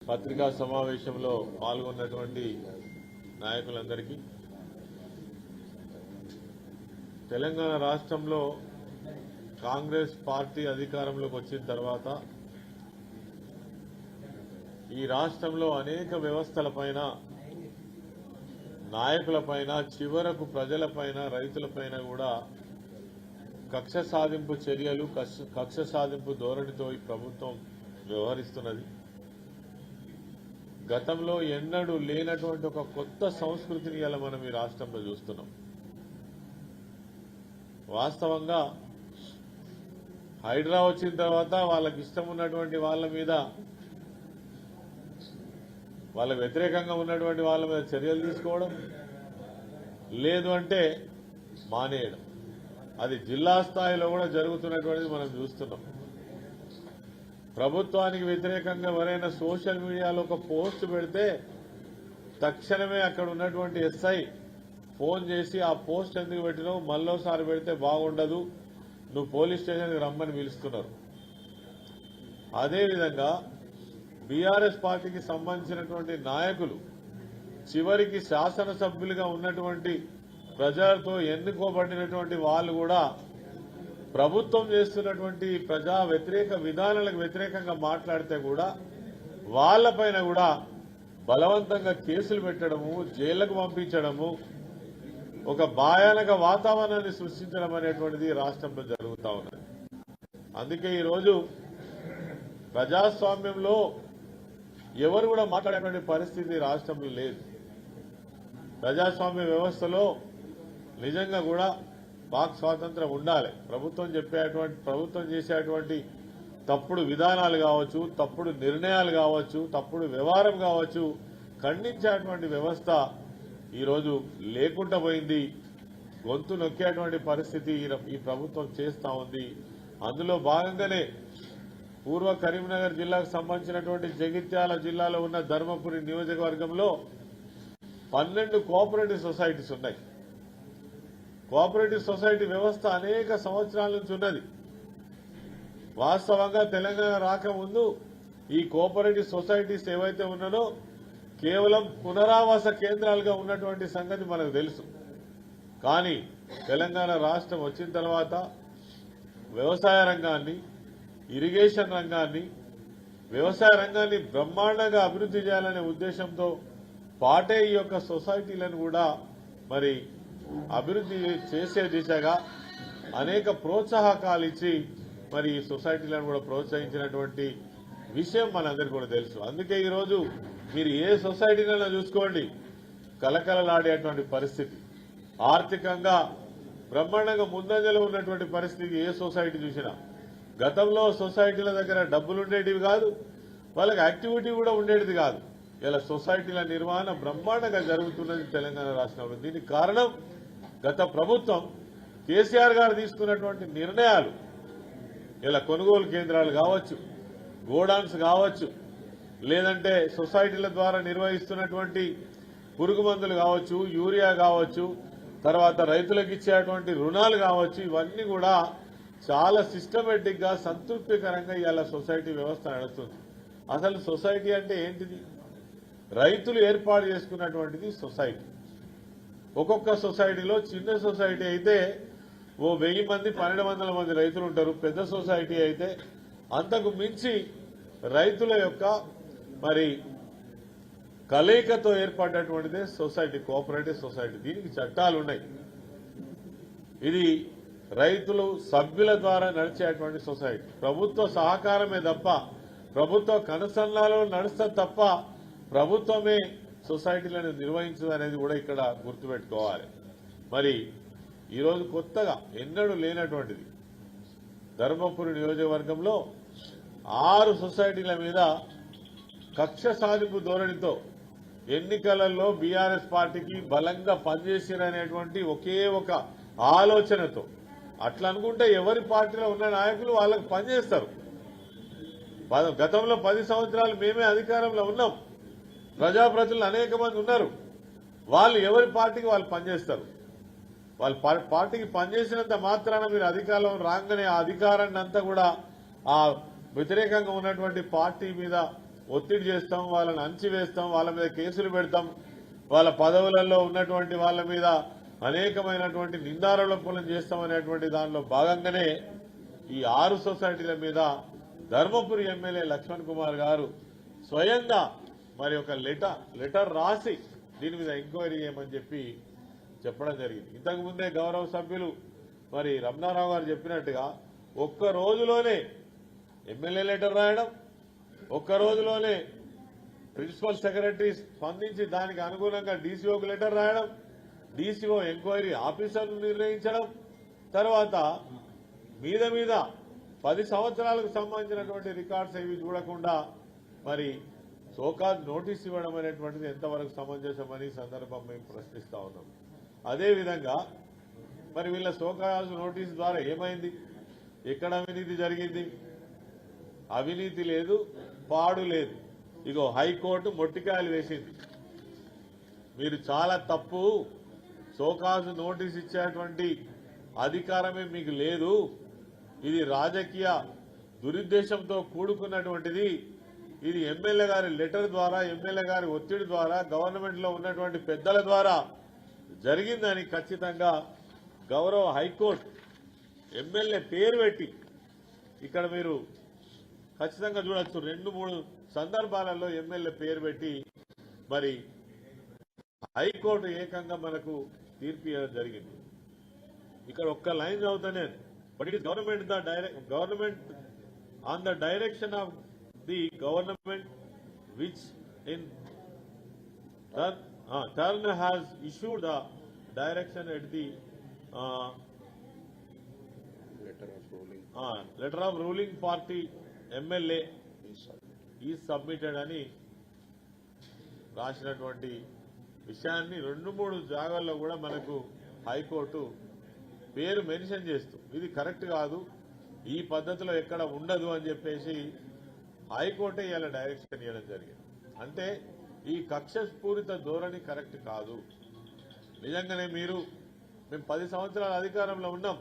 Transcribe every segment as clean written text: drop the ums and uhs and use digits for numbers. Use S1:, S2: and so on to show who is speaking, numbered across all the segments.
S1: పత్రికా సమావేశంలో పాల్గొన్నటువంటి నాయకులందరికీ తెలంగాణ రాష్ట్రంలో కాంగ్రెస్ పార్టీ అధికారంలోకి వచ్చిన తర్వాత ఈ రాష్ట్రంలో అనేక వ్యవస్థలపైన నాయకులపైన చివరకు ప్రజలపైన రైతులపైన కూడా కక్ష సాధింపు చర్యలు కక్ష సాధింపు ధోరణితో ఈ ప్రభుత్వం వ్యవహరిస్తున్నది. గతంలో ఎన్నడూ లేనటువంటి ఒక కొత్త సంస్కృతిని ఇలా మనం ఈ రాష్ట్రంలో చూస్తున్నాం. వాస్తవంగా హైడ్రా వచ్చిన తర్వాత వాళ్ళకి ఇష్టం ఉన్నటువంటి వాళ్ళ మీద, వాళ్ళకు వ్యతిరేకంగా ఉన్నటువంటి వాళ్ళ మీద చర్యలు తీసుకోవడం, లేదు అంటే మానేయడం, అది జిల్లా స్థాయిలో కూడా జరుగుతున్నటువంటిది మనం చూస్తున్నాం. ప్రభుత్వానికి వ్యతిరేకంగా ఎవరైనా సోషల్ మీడియాలో ఒక పోస్ట్ పెడితే తక్షణమే అక్కడ ఉన్నటువంటి ఎస్ఐ ఫోన్ చేసి ఆ పోస్ట్ ఎందుకు పెట్టినావు, మళ్ళోసారి పెడితే బాగుండదు, నువ్వు పోలీస్ స్టేషన్కి రమ్మని పిలుస్తున్నారు. అదేవిధంగా బీఆర్ఎస్ పార్టీకి సంబంధించినటువంటి నాయకులు చివరికి శాసనసభ్యులుగా ఉన్నటువంటి ప్రజలతో ఎన్నుకోబడినటువంటి వాళ్ళు కూడా ప్రభుత్వం చేస్తున్నటువంటి ప్రజా వ్యతిరేక విధానాలకు వ్యతిరేకంగా మాట్లాడితే కూడా వాళ్లపైన కూడా బలవంతంగా కేసులు పెట్టడము, జైళ్లకు పంపించడము, ఒక భయానక వాతావరణాన్ని సృష్టించడం అనేటువంటిది రాష్ట్రంలో జరుగుతూ ఉన్నది. అందుకే ఈరోజు ప్రజాస్వామ్యంలో ఎవరు కూడా మాట్లాడేటువంటి పరిస్థితి రాష్ట్రంలో లేదు. ప్రజాస్వామ్య వ్యవస్థలో నిజంగా కూడా వాక్ స్వాతంత్రం ఉండాలి. ప్రభుత్వం చేసేటువంటి తప్పుడు విధానాలు కావచ్చు, తప్పుడు నిర్ణయాలు కావచ్చు, తప్పుడు వ్యవహారం కావచ్చు, ఖండించేటువంటి వ్యవస్థ ఈరోజు లేకుండా పోయింది. గొంతు నొక్కేటువంటి పరిస్థితి ఈ ప్రభుత్వం చేస్తూ ఉంది. అందులో భాగంగానే పూర్వ కరీంనగర్ జిల్లాకు సంబంధించినటువంటి జగిత్యాల జిల్లాలో ఉన్న ధర్మపురి నియోజకవర్గంలో 12 కోఆపరేటివ్ సొసైటీస్ ఉన్నాయి. కోఆపరేటివ్ సొసైటీ వ్యవస్థ అనేక సంవత్సరాల నుంచి ఉన్నది. వాస్తవంగా తెలంగాణ రాకముందు ఈ కోఆపరేటివ్ సొసైటీస్ ఏవైతే ఉన్నానో కేవలం పునరావాస కేంద్రాలుగా ఉన్నటువంటి సంగతి మనకు తెలుసు. కానీ తెలంగాణ రాష్ట్రం వచ్చిన తర్వాత వ్యవసాయ రంగాన్ని, ఇరిగేషన్ రంగాన్ని, వ్యవసాయ రంగాన్ని బ్రహ్మాండంగా అభివృద్ధి చేయాలనే ఉద్దేశంతో పాటే ఈ యొక్క సొసైటీలను కూడా మరి అభివృద్ధి చేసే దిశగా అనేక ప్రోత్సాహకాలు ఇచ్చి మరి ఈ సొసైటీలను కూడా ప్రోత్సహించినటువంటి విషయం మనందరికీ కూడా తెలుసు. అందుకే ఈరోజు మీరు ఏ సొసైటీలను చూసుకోండి, కలకలలాడేటువంటి పరిస్థితి, ఆర్థికంగా బ్రహ్మాండంగా ముందంజలో ఉన్నటువంటి పరిస్థితి ఏ సొసైటీ చూసినా. గతంలో సొసైటీల దగ్గర డబ్బులు ఉండేటివి కాదు, వాళ్ళకి యాక్టివిటీ కూడా ఉండేది కాదు. ఇలా సొసైటీల నిర్వహణ బ్రహ్మాండంగా జరుగుతున్నది తెలంగాణ రాష్ట్రంలో. దీనికి కారణం గత ప్రభుత్వం కేసీఆర్ గారు తీసుకున్నటువంటి నిర్ణయాలు. ఇలా కొనుగోలు కేంద్రాలు కావచ్చు, గోడాన్స్ కావచ్చు, లేదంటే సొసైటీల ద్వారా నిర్వహిస్తున్నటువంటి పురుగు మందులు కావచ్చు, యూరియా కావచ్చు, తర్వాత రైతులకు ఇచ్చేటువంటి రుణాలు కావచ్చు, ఇవన్నీ కూడా చాలా సిస్టమేటిక్ గా సంతృప్తికరంగా ఇవాళ సొసైటీ వ్యవస్థ నడుస్తుంది. అసలు సొసైటీ అంటే ఏంటిది? రైతులు ఏర్పాటు చేసుకున్నటువంటిది సొసైటీ. ఒక్కొక్క సొసైటీలో చిన్న సొసైటీ అయితే 1000 మంది 1200 మంది రైతులు ఉంటారు. పెద్ద సొసైటీ అయితే అంతకు మించి రైతుల యొక్క మరి కలయికతో ఏర్పడినటువంటిదే సొసైటీ, కోఆపరేటివ్ సొసైటీ. దీనికి చట్టాలు ఉన్నాయి. ఇది రైతులు సభ్యుల ద్వారా నడిచేటువంటి సొసైటీ. ప్రభుత్వ సహకారమే తప్ప, ప్రభుత్వ కనుసన్నలో నడుస్తా తప్ప ప్రభుత్వమే సొసైటీలను నిర్వహించదనేది కూడా ఇక్కడ గుర్తుపెట్టుకోవాలి. మరి ఈరోజు కొత్తగా ఎన్నడూ లేనటువంటిది ధర్మపురి నియోజకవర్గంలో 6 సొసైటీల మీద కక్ష సాధింపు ధోరణితో ఎన్నికలలో బీఆర్ఎస్ పార్టీకి బలంగా పనిచేసిరనేటువంటి ఒకే ఒక ఆలోచనతో, అట్లా అనుకుంటే ఎవరి పార్టీలో ఉన్న నాయకులు వాళ్ళకు పనిచేస్తారు. గతంలో 10 సంవత్సరాలు మేమే అధికారంలో ఉన్నాం, ప్రజాప్రతినిధులు అనేక మంది ఉన్నారు. వాళ్ళు ఎవరి పార్టీకి వాళ్ళు పనిచేస్తారు. వాళ్ళ పార్టీకి పనిచేసినంత మాత్రాన మీరు అధికారంలో రాగానే ఆ అధికారాన్ని అంతా కూడా ఆ వ్యతిరేకంగా ఉన్నటువంటి పార్టీ మీద ఒత్తిడి చేస్తాం, వాళ్ళని అణచివేస్తాం, వాళ్ళ మీద కేసులు పెడతాం, వాళ్ళ పదవులలో ఉన్నటువంటి వాళ్ళ మీద అనేకమైనటువంటి నిందారోపణలు చేస్తామనేటువంటి దానిలో భాగంగానే ఈ 6 సొసైటీల మీద ధర్మపురి ఎమ్మెల్యే లక్ష్మణ్ కుమార్ గారు స్వయంగా మరి ఒక లెటర్ రాసి దీని మీద ఎంక్వైరీ చేయమని చెప్పి చెప్పడం జరిగింది. ఇంతకు ముందే గౌరవ సభ్యులు మరి రమణారావు గారు చెప్పినట్టుగా ఒక్క రోజులోనే ఎమ్మెల్యే లెటర్ రాయడం, ఒక్క రోజులోనే ప్రిన్సిపల్ సెక్రటరీ స్పందించి దానికి అనుగుణంగా డీసీఓకి లెటర్ రాయడం, డీసీఓ ఎంక్వైరీ ఆఫీసర్ను నిర్ణయించడం, తర్వాత మీద 10 సంవత్సరాలకు సంబంధించినటువంటి రికార్డ్స్ ఏవి చూడకుండా మరి సోకాజ్ నోటీస్ ఇవ్వడం అనేటువంటిది ఎంతవరకు సమంజసమని సందర్భం మేము ప్రశ్నిస్తా ఉన్నాం. అదేవిధంగా మరి వీళ్ళ సోకాజ్ నోటీస్ ద్వారా ఏమైంది, ఎక్కడ అవినీతి జరిగింది? అవినీతి లేదు, పాడు లేదు. ఇగో హైకోర్టు మొట్టికాయలు వేసింది. మీరు చాలా తప్పు, సోకాజ్ నోటీస్ ఇచ్చేటువంటి అధికారమే మీకు లేదు, ఇది రాజకీయ దురుద్దేశంతో కూడుకున్నటువంటిది, ఇది ఎమ్మెల్యే గారి లెటర్ ద్వారా, ఎమ్మెల్యే గారి ఒత్తిడి ద్వారా, గవర్నమెంట్ లో ఉన్నటువంటి పెద్దల ద్వారా జరిగిందని ఖచ్చితంగా గౌరవ హైకోర్టు ఎమ్మెల్యే పేరు పెట్టి ఇక్కడ మీరు ఖచ్చితంగా చూడొచ్చు. 2-3 సందర్భాలలో ఎమ్మెల్యే పేరు పెట్టి మరి హైకోర్టు ఏకంగా మనకు తీర్పు ఇవ్వడం జరిగింది. ఇక్కడ ఒక్క లైన్ చదువుతానే, but it is government on the direction of the government which in turn has issued the direction at the letter of ruling party MLA is submitted అని రాసినటువంటి విషయాన్ని 2-3 జాగాల్లో కూడా మనకు హైకోర్టు పేరు మెన్షన్ చేస్తూ ఇది కరెక్ట్ కాదు, ఈ పద్ధతిలో ఎక్కడ ఉండదు అని చెప్పేసి హైకోర్టే ఇలా డైరెక్షన్ ఇవ్వడం జరిగింది. అంటే ఈ కక్షపూరిత ధోరణి కరెక్ట్ కాదు. నిజంగానే మేము 10 సంవత్సరాల అధికారంలో ఉన్నాం,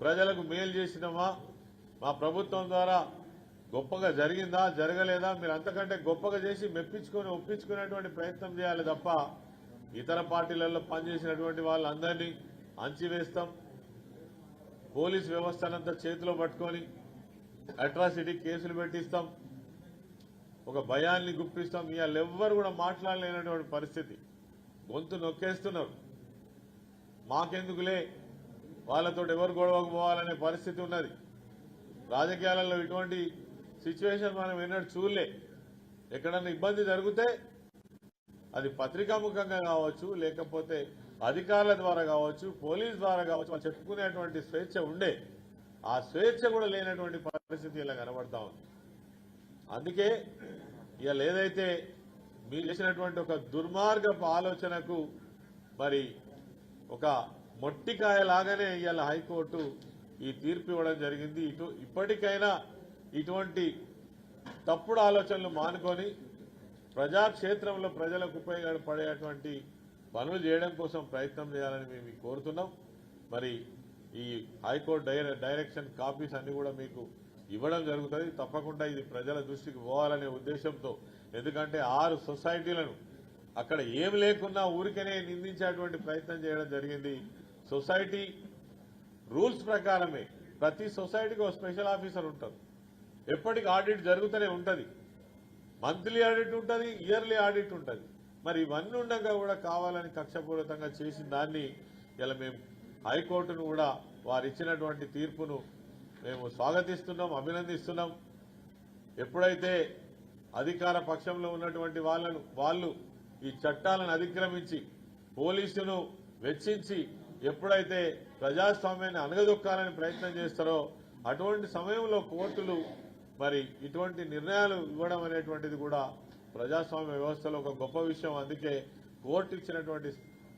S1: ప్రజలకు మేలు చేసినామా, మా ప్రభుత్వం ద్వారా గొప్పగా జరిగిందా జరగలేదా, మీరు అంతకంటే గొప్పగా చేసి మెప్పించుకొని ఒప్పించుకునేటువంటి ప్రయత్నం చేయాలి తప్ప ఇతర పార్టీలలో పనిచేసినటువంటి వాళ్ళందరినీ అంచివేస్తాం, పోలీస్ వ్యవస్థనంతా చేతిలో పట్టుకొని అట్రాసిటీ కేసులు పెట్టిస్తాం, ఒక భయాన్ని గుప్పిస్తాం. ఇవాళ ఎవ్వరు కూడా మాట్లాడలేనటువంటి పరిస్థితి, గొంతు నొక్కేస్తున్నారు. మాకెందుకులే, వాళ్ళతో ఎవరు గొడవకు పోవాలనే పరిస్థితి ఉన్నది. రాజకీయాలలో ఇటువంటి సిచ్యువేషన్ మనం ఎన్నడూ చూడలే. ఎక్కడన్నా ఇబ్బంది జరిగితే అది పత్రికాముఖంగా కావచ్చు, లేకపోతే అధికారుల ద్వారా కావచ్చు, పోలీస్ ద్వారా కావచ్చు, వాళ్ళు చెప్పుకునేటువంటి స్వేచ్ఛ ఉండే, ఆ స్వేచ్ఛ కూడా లేనటువంటి పరిస్థితి ఇలా కనబడతా ఉంది. అందుకే ఇవాళ ఏదైతే మీరు చేసినటువంటి ఒక దుర్మార్గపు ఆలోచనకు మరి ఒక మొట్టికాయలాగానే ఇవాళ హైకోర్టు ఈ తీర్పు ఇవ్వడం జరిగింది. ఇప్పటికైనా ఇటువంటి తప్పుడు ఆలోచనలు మానుకొని ప్రజాక్షేత్రంలో ప్రజలకు ఉపయోగపడేటువంటి పనులు చేయడం కోసం ప్రయత్నం చేయాలని మేము కోరుతున్నాం. మరి ఈ హైకోర్టు డైరెక్షన్ కాపీస్ అన్ని కూడా మీకు ఇవ్వడం జరుగుతుంది. తప్పకుండా ఇది ప్రజల దృష్టికి పోవాలనే ఉద్దేశంతో, ఎందుకంటే 6 సొసైటీలను అక్కడ ఏం లేకున్నా ఊరికనే నిందించేటువంటి ప్రయత్నం చేయడం జరిగింది. సొసైటీ రూల్స్ ప్రకారమే ప్రతి సొసైటీకి ఒక స్పెషల్ ఆఫీసర్ ఉంటారు, ఎప్పటికి ఆడిట్ జరుగుతూనే ఉంటుంది, మంత్లీ ఆడిట్ ఉంటుంది, ఇయర్లీ ఆడిట్ ఉంటుంది. మరి ఇవన్నీ ఉండగా కూడా కావాలని కక్షపూరితంగా చేసిన దాన్ని ఇలా మేము హైకోర్టును కూడా వారు ఇచ్చినటువంటి తీర్పును మేము స్వాగతిస్తున్నాం, అభినందిస్తున్నాం. ఎప్పుడైతే అధికార పక్షంలో ఉన్నటువంటి వాళ్ళు ఈ చట్టాలను అతిక్రమించి పోలీసును వెచ్చించి ఎప్పుడైతే ప్రజాస్వామ్యాన్ని అణగదొక్కాలని ప్రయత్నం చేస్తారో అటువంటి సమయంలో కోర్టులు మరి ఇటువంటి నిర్ణయాలు ఇవ్వడం అనేటువంటిది కూడా ప్రజాస్వామ్య వ్యవస్థలో ఒక గొప్ప విషయం. అందుకే కోర్టు ఇచ్చినటువంటి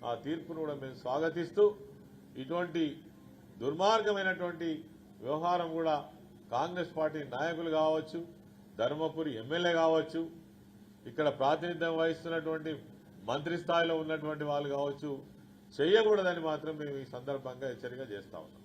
S1: ఆ తీర్పును కూడా మేము స్వాగతిస్తూ, ఇటువంటి దుర్మార్గమైనటువంటి వ్యవహారం కూడా కాంగ్రెస్ పార్టీ నాయకులు కావచ్చు, ధర్మపురి ఎమ్మెల్యే కావచ్చు, ఇక్కడ ప్రాతినిధ్యం వహిస్తున్నటువంటి మంత్రి స్థాయిలో ఉన్నటువంటి వాళ్ళు కావచ్చు, చేయకూడదని మాత్రం మేము ఈ సందర్భంగా హెచ్చరిక చేస్తా ఉన్నాం.